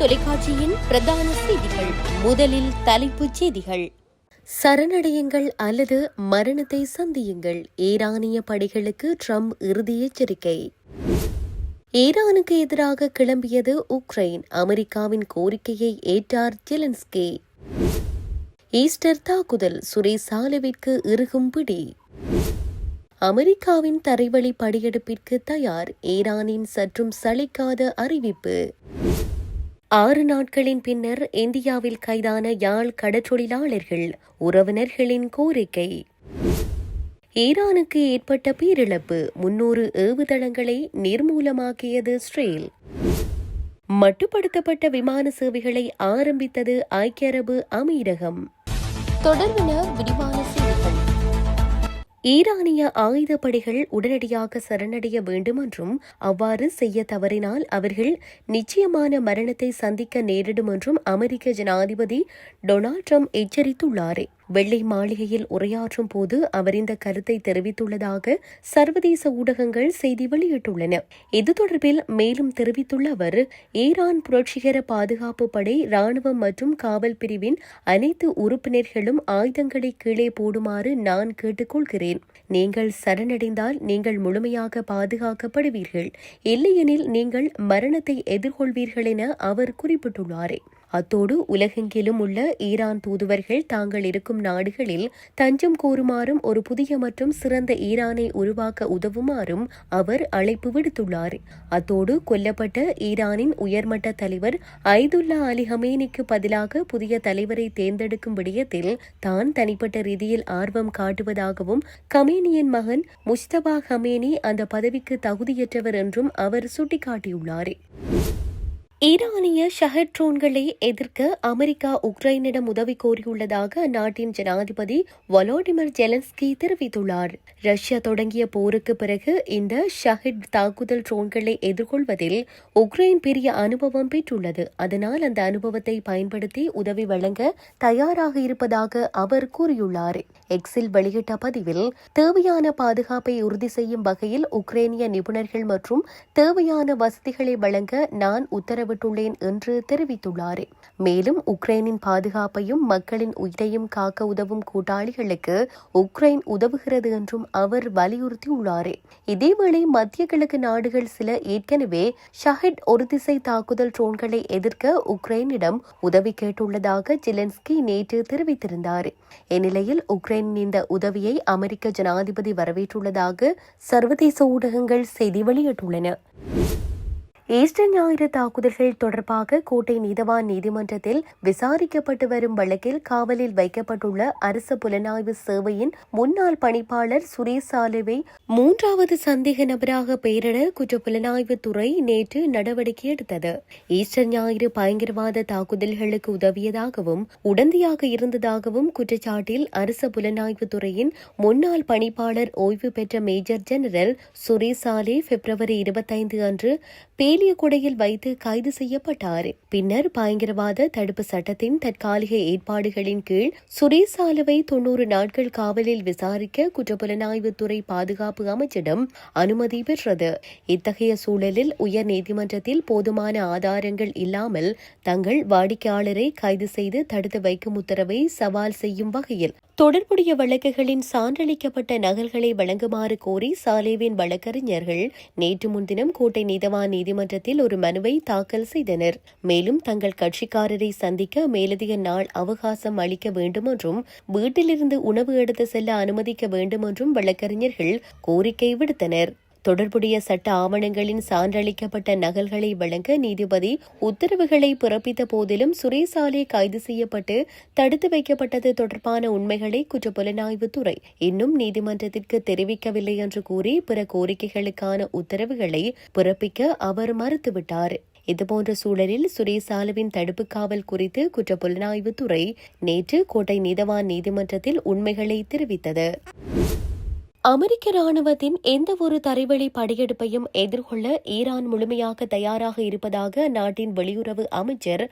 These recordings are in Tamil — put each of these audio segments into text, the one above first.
தொலைக்காட்சியின் பிரதான செய்திகள். முதலில் தலைப்புச் செய்திகள். சரணடையுங்கள் அல்லது மரணத்தை சந்தியுங்கள், ஈரானிய படைகளுக்கு ட்ரம்ப் இறுதி எச்சரிக்கை. ஈரானுக்கு எதிராக கிளம்பியது உக்ரைன், அமெரிக்காவின் கோரிக்கையை ஏற்றார் ஜெலன்ஸ்கி. ஈஸ்டர் தாக்குதல், சுரேசாலவிற்கு இறுகும் பிடி. அமெரிக்காவின் தரைவழி படையெடுப்பிற்கு தயார், ஈரானின் சற்றும் சலிக்காத அறிவிப்பு. 6 நாட்களின் பின்னர் இந்தியாவில் கைதான யாழ் கடற்றொழிலாளர்கள், உறவினர்களின் கோரிக்கை. ஈரானுக்கு ஏற்பட்ட பேரிழப்பு, 300 ஏவுதளங்களை நிர்மூலமாக்கியது இஸ்ரேல். மட்டுப்படுத்தப்பட்ட விமான சேவைகளை ஆரம்பித்தது ஐக்கிய அரபு அமீரகம். தொடர்பான விரிவான செய்திகள். ஈரானிய ஆயுதப்படைகள் உடனடியாக சரணடைய வேண்டும் என்றும் அவ்வாறு செய்ய தவறினால் அவர்கள் நிச்சயமான மரணத்தை சந்திக்க நேரிடும் என்றும் அமெரிக்க ஜனாதிபதி டொனால்ட் ட்ரம்ப் எச்சரித்துள்ளார். வெள்ளை மாளிகையில் உரையாற்றும் போது அவர் இந்த கருத்தை தெரிவித்துள்ளதாக சர்வதேச ஊடகங்கள் செய்தி வெளியிட்டுள்ளன. இது தொடர்பில் மேலும் தெரிவித்துள்ள அவர், ஈரான் புரட்சிகர பாதுகாப்பு படை, ராணுவம் மற்றும் காவல் பிரிவின் அனைத்து உறுப்பினர்களும் ஆயுதங்களை கீழே போடுமாறு நான் கேட்டுக்கொள்கிறேன். நீங்கள் சரணடைந்தால் நீங்கள் முழுமையாக பாதுகாக்கப்படுவீர்கள், இல்லையெனில் நீங்கள் மரணத்தை எதிர்கொள்வீர்கள் என அவர் குறிப்பிட்டுள்ளார். அத்தோடு உலகெங்கிலும் உள்ள ஈரான் தூதுவர்கள் தாங்கள் இருக்கும் நாடுகளில் தஞ்சம் கோருமாறும் ஒரு புதிய மற்றும் சிறந்த ஈரானை உருவாக்க உதவுமாறும் அவர் அழைப்பு விடுத்துள்ளார். அத்தோடு கொல்லப்பட்ட ஈரானின் உயர்மட்ட தலைவர் ஐதுல்லா அலி ஹமேனிக்கு பதிலாக புதிய தலைவரை தேர்ந்தெடுக்கும் விடயத்தில் தான் தனிப்பட்ட ரீதியில் ஆர்வம் காட்டுவதாகவும், கமேனியின் மகன் முஸ்தபா ஹமேனி அந்த பதவிக்கு தகுதியற்றவர் என்றும் அவர் சுட்டிக்காட்டியுள்ளார். ஈரானிய ஷஹட் ட்ரோன்களை எதிர்க்க அமெரிக்கா உக்ரைனிடம் உதவி கோரியுள்ளதாக அந்நாட்டின் ஜனாதிபதி வொலோடிமிர் ஜெலன்ஸ்கி தெரிவித்துள்ளார். ரஷ்யா தொடங்கிய போருக்கு பிறகு இந்த ஷஹட் தாக்குதல் ட்ரோன்களை எதிர்கொள்வதில் உக்ரைன் பெரிய அனுபவம் பெற்றுள்ளது. அதனால் அந்த அனுபவத்தை பயன்படுத்தி உதவி வழங்க தயாராக இருப்பதாக அவர் கூறியுள்ளார். எக்ஸில் வெளியிட்ட பதிவில், தேவையான பாதுகாப்பை உறுதி செய்யும் வகையில் உக்ரைனிய நிபுணர்கள் மற்றும் தேவையான வசதிகளை வழங்க நான் உத்தரவிட்டுள்ளேன் என்று தெரிவித்துள்ளார். மேலும் உக்ரைனின் பாதுகாப்பையும் மக்களின் உயிரையும் காக்க உதவும் கூட்டாளிகளுக்கு உக்ரைன் உதவுகிறது என்றும் அவர் வலியுறுத்தியுள்ளார். இதேவேளை மத்திய கிழக்கு நாடுகள் சில ஏற்கனவே ஷஹட் ஒருதிசை தாக்குதல் ட்ரோன்களை எதிர்க்க உக்ரைனிடம் உதவி கேட்டுள்ளதாக ஜெலன்ஸ்கி நேற்று தெரிவித்திருந்தார். இந்நிலையில் உக்ரைனின் இந்த உதவியை அமெரிக்க ஜனாதிபதி வரவேற்றுள்ளதாக சர்வதேச ஊடகங்கள் செய்தி வெளியிட்டுள்ளன. ஈஸ்டர் ஞாயிறு தாக்குதல்கள் தொடர்பாக கோட்டை நீதவான் நீதிமன்றத்தில் விசாரிக்கப்பட்டு வரும் வழக்கில் காவலில் வைக்கப்பட்டுள்ள அரசு புலனாய்வு சேவையின் முன்னாள் பணிப்பாளர் சுரேசாலுவை 3வது சந்தேக நபராக பெயரிட குற்ற புலனாய்வு துறை நேற்று நடவடிக்கை எடுத்தது. ஈஸ்டர் ஞாயிறு பயங்கரவாத தாக்குதல்களுக்கு உதவியதாகவும் உடந்தையாக இருந்ததாகவும் குற்றச்சாட்டில் அரசு புலனாய்வு துறையின் முன்னாள் பணிப்பாளர் ஓய்வு பெற்ற மேஜர் ஜெனரல் சுரேசாலே பிப்ரவரி 25 அன்று பேலியகுடையில் வைத்து கைது செய்யப்பட்டார். பின்னர் பயங்கரவாத தடுப்பு சட்டத்தின் தற்காலிக ஏற்பாடுகளின் கீழ் சுரேசாலுவை 90 நாட்கள் காவலில் விசாரிக்க குற்றப்புலனாய்வுத்துறை பாதுகாப்பு அமைச்சிடம் அனுமதி பெற்றது. இத்தகைய சூழலில் உயர் நீதிமன்றத்தில் போதுமான ஆதாரங்கள் இல்லாமல் தங்கள் வாடிக்கையாளரை கைது செய்து தடுத்து வைக்கும் உத்தரவை சவால் செய்யும் வகையில் தொடர்புடைய வழக்குகளின் சான்றளிக்கப்பட்ட நகல்களை வழங்குமாறு கோரி சாலேவின் வழக்கறிஞர்கள் நேற்று முன்தினம் கோட்டை நீதவான் நீதிமன்றத்தில் ஒரு மனுவை தாக்கல் செய்தனர். மேலும் தங்கள் கட்சிக்காரரை சந்திக்க மேலதிக நாள் அவகாசம் அளிக்க வேண்டும் என்றும் வீட்டிலிருந்து உணவு எடுத்து செல்ல அனுமதிக்க வேண்டும் என்றும் வழக்கறிஞர்கள் கோரிக்கை விடுத்தனர். தொடர்புடைய சட்ட ஆவணங்களின் சான்றளிக்கப்பட்ட நகல்களை வழங்க நீதிபதி உத்தரவுகளை பிறப்பித்த போதிலும் சுரேசாலே கைது செய்யப்பட்டு தடுத்து வைக்கப்பட்டது தொடர்பான உண்மைகளை குற்றப்புலனாய்வுத்துறை இன்னும் நீதிமன்றத்திற்கு தெரிவிக்கவில்லை என்று கூறி பிற கோரிக்கைகளுக்கான உத்தரவுகளை பிறப்பிக்க அவர் மறுத்துவிட்டார். இதுபோன்ற சூழலில் சுரேசாலுவின் தடுப்பு காவல் குறித்து குற்றப்புலனாய்வுத்துறை நேற்று கோட்டை நீதவான் நீதிமன்றத்தில் உண்மைகளை தெரிவித்தது. அமெரிக்க ராணுவத்தின் எந்தவொரு தரைவழி படையெடுப்பையும் எதிர்கொள்ள ஈரான் முழுமையாக தயாராக இருப்பதாக நாட்டின் வெளியுறவு அமைச்சர்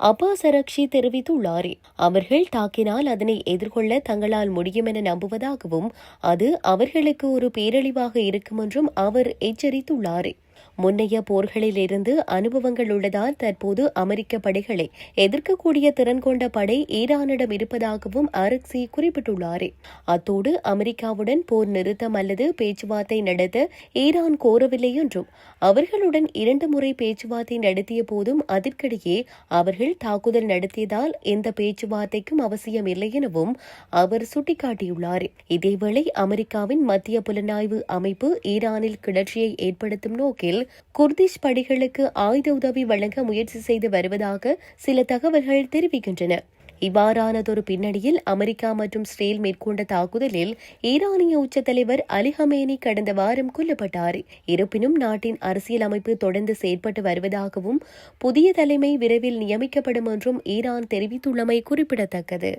அப்பாஸ் அரக்ஷி தெரிவித்துள்ளார். அவர்கள் தாக்கினால் அதனை எதிர்கொள்ள தங்களால் முடியும் என நம்புவதாகவும் அது அவர்களுக்கு ஒரு பேரழிவாக இருக்கும் என்றும் அவர் எச்சரித்துள்ளார். முன்னைய போர்களில் இருந்து அனுபவங்கள் உள்ளதால் தற்போது அமெரிக்க படைகளை எதிர்க்கக்கூடிய திறன் கொண்ட படை ஈரானிடம் இருப்பதாகவும் அரக்சி குறிப்பிட்டுள்ளார். அத்தோடு அமெரிக்காவுடன் போர் நிறுத்தம் அல்லது பேச்சுவார்த்தை நடத்த ஈரான் கோரவில்லை என்றும் அவர்களுடன் 2 முறை பேச்சுவார்த்தை நடத்திய போதும் அதற்கிடையே அவர்கள் தாக்குதல் நடத்தியதால் எந்த பேச்சுவார்த்தைக்கும் அவசியமில்லை எனவும் அவர் சுட்டிக்காட்டியுள்ளார். இதேவேளை அமெரிக்காவின் மத்திய புலனாய்வு அமைப்பு ஈரானில் கிளர்ச்சியை ஏற்படுத்தும் நோக்கில் குர்திஷ் படைகளுக்கு ஆயுத உதவி வழங்க முயற்சி செய்து வருவதாக சில தகவல்கள் தெரிவிக்கின்றன. இவ்வாறானதொரு பின்னணியில் அமெரிக்கா மற்றும் இஸ்ரேல் மேற்கொண்ட தாக்குதலில் ஈரானிய உச்ச தலைவர் அலி ஹமேனி கடந்த வாரம் கொல்லப்பட்டார். இருப்பினும் நாட்டின் அரசியல் அமைப்பு தொடர்ந்து செயற்பட்டு வருவதாகவும் புதிய தலைமை விரைவில் நியமிக்கப்படும் என்றும் ஈரான் தெரிவித்துள்ளமை குறிப்பிடத்தக்கது.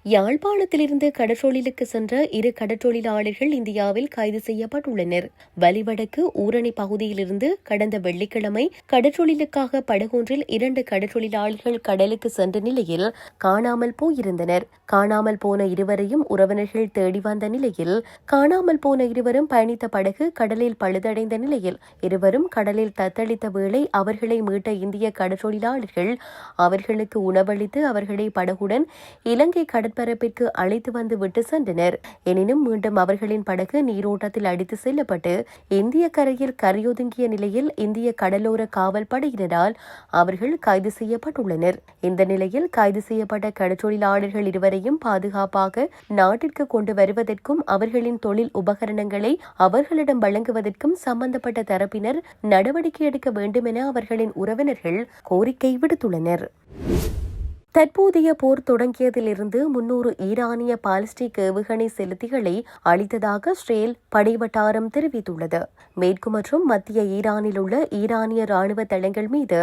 யாழ்ப்பாணத்திலிருந்து கடற்றொழிலுக்கு சென்ற 2 கடற்றொழிலாளர்கள் இந்தியாவில் கைது செய்யப்பட்டுள்ளனர். வலிவடக்கு ஊரணி பகுதியிலிருந்து கடந்த வெள்ளிக்கிழமை கடற்றொழிலுக்காக படகொன்றில் 2 கடற்றொழிலாளர்கள் கடலுக்கு சென்ற நிலையில் காணாமல் போயிருந்தனர். காணாமல் போன இருவரையும் உறவினர்கள் தேடி வந்த நிலையில் காணாமல் போன இருவரும் பயணித்த படகு கடலில் பழுதடைந்த நிலையில் இருவரும் கடலில் தத்தளித்த வேளை அவர்களை மீட்ட இந்திய கடற்றொழிலாளர்கள் அவர்களுக்கு உணவளித்து அவர்களை படகுடன் இலங்கை கடற்பரப்பிற்கு அழைத்து வந்து விட்டு சென்றனர். எனினும் மீண்டும் அவர்களின் படகு நீரோட்டத்தில் அடித்து செல்லப்பட்டு இந்திய கரையில் கரையொதுங்கிய நிலையில் இந்திய கடலோர காவல் படையினரால் அவர்கள் கைது செய்யப்பட்டுள்ளனர். இந்த நிலையில் கைது செய்யப்பட்ட கடற்றொழிலாளர்கள் இருவரையும் பாதுகாப்பாக நாட்டிற்கு கொண்டு வருவதற்கும் அவர்களின் தொழில் உபகரணங்களை அவர்களிடம் வழங்குவதற்கும் சம்பந்தப்பட்ட தரப்பினர் நடவடிக்கை எடுக்க வேண்டும் என அவர்களின் உறவினர்கள் கோரிக்கை விடுத்துள்ளனர். தற்போதைய போர் தொடங்கியதிலிருந்து 300 ஈரானிய பாலிஸ்டிக் ஏவுகணை செலுத்திகளை அளித்ததாக இஸ்ரேல் படை வட்டாரம் தெரிவித்துள்ளது. மேற்கு மற்றும் மத்திய ஈரானில் உள்ள ஈரானிய ராணுவ தளங்கள் மீது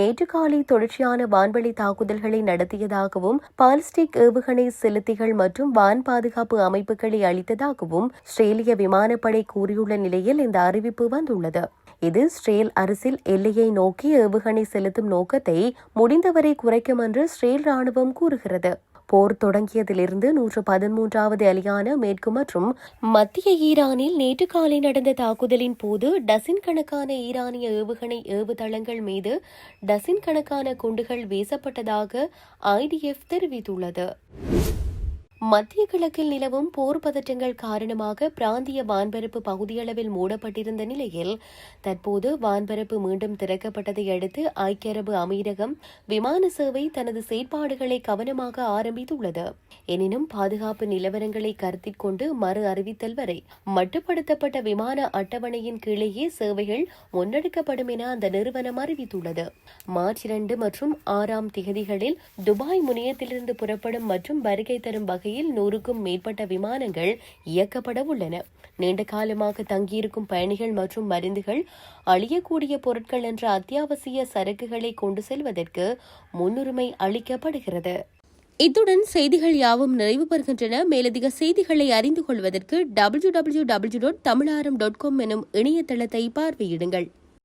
நேற்று காலை தொடர்ச்சியான வான்வழி தாக்குதல்களை நடத்தியதாகவும் பாலிஸ்டிக் ஏவுகணை செலுத்திகள் மற்றும் வான் பாதுகாப்பு அமைப்புகளை அளித்ததாகவும் இஸ்ரேலிய விமானப்படை கூறியுள்ள நிலையில் இந்த அறிவிப்பு வந்துள்ளது. இது இஸ்ரேல் அரசில் எல்லையை நோக்கி ஏவுகணை செலுத்தும் நோக்கத்தை முடிந்தவரை குறைக்கும் என்று இஸ்ரேல் ராணுவம் கூறுகிறது. போர் தொடங்கியதிலிருந்து 113வது அலியான மேற்கு மற்றும் மத்திய ஈரானில் நேற்று காலை நடந்த தாக்குதலின் போது டசின் கணக்கான ஈரானிய ஏவுகணை ஏவுதளங்கள் மீது டசின் கணக்கான குண்டுகள் வீசப்பட்டதாக IDF தெரிவித்துள்ளது. மத்திய கிழக்கில் நிலவும் போர் பதற்றங்கள் காரணமாக பிராந்திய வான்பரப்பு பகுதியளவில் மூடப்பட்டிருந்த நிலையில் தற்போது வான்பரப்பு மீண்டும் திறக்கப்பட்டதை அடுத்து ஐக்கிய அரபு அமீரகம் விமான சேவை தனது செயற்பாடுகளை கவனமாக ஆரம்பித்துள்ளது. எனினும் பாதுகாப்பு நிலவரங்களை கருத்தில் கொண்டு மறு அறிவித்தல் வரை மட்டுப்படுத்தப்பட்ட விமான அட்டவணையின் கீழேயே சேவைகள் முன்னெடுக்கப்படும் என அந்த நிறுவனம் அறிவித்துள்ளது. மார்ச் 2 மற்றும் 6ஆம் திகதிகளில் துபாய் முனையத்திலிருந்து புறப்படும் மற்றும் வருகை தரும் வகையில் 100க்கும் மேற்பட்ட விமானங்கள் இயக்கப்பட உள்ளன. நீண்ட காலமாக தங்கியிருக்கும் பயணிகள் மற்றும் மருந்துகள், அழியக்கூடிய பொருட்கள் என்ற அத்தியாவசிய சரக்குகளை கொண்டு செல்வதற்கு முன்னுரிமை அளிக்கப்படுகிறது. இத்துடன் செய்திகள் யாவும் நிறைவு பெறுகின்றன. மேலதிக செய்திகளை அறிந்து கொள்வதற்கு www.tamilaram.com எனும் இணையதளத்தை பார்வையிடுங்கள்.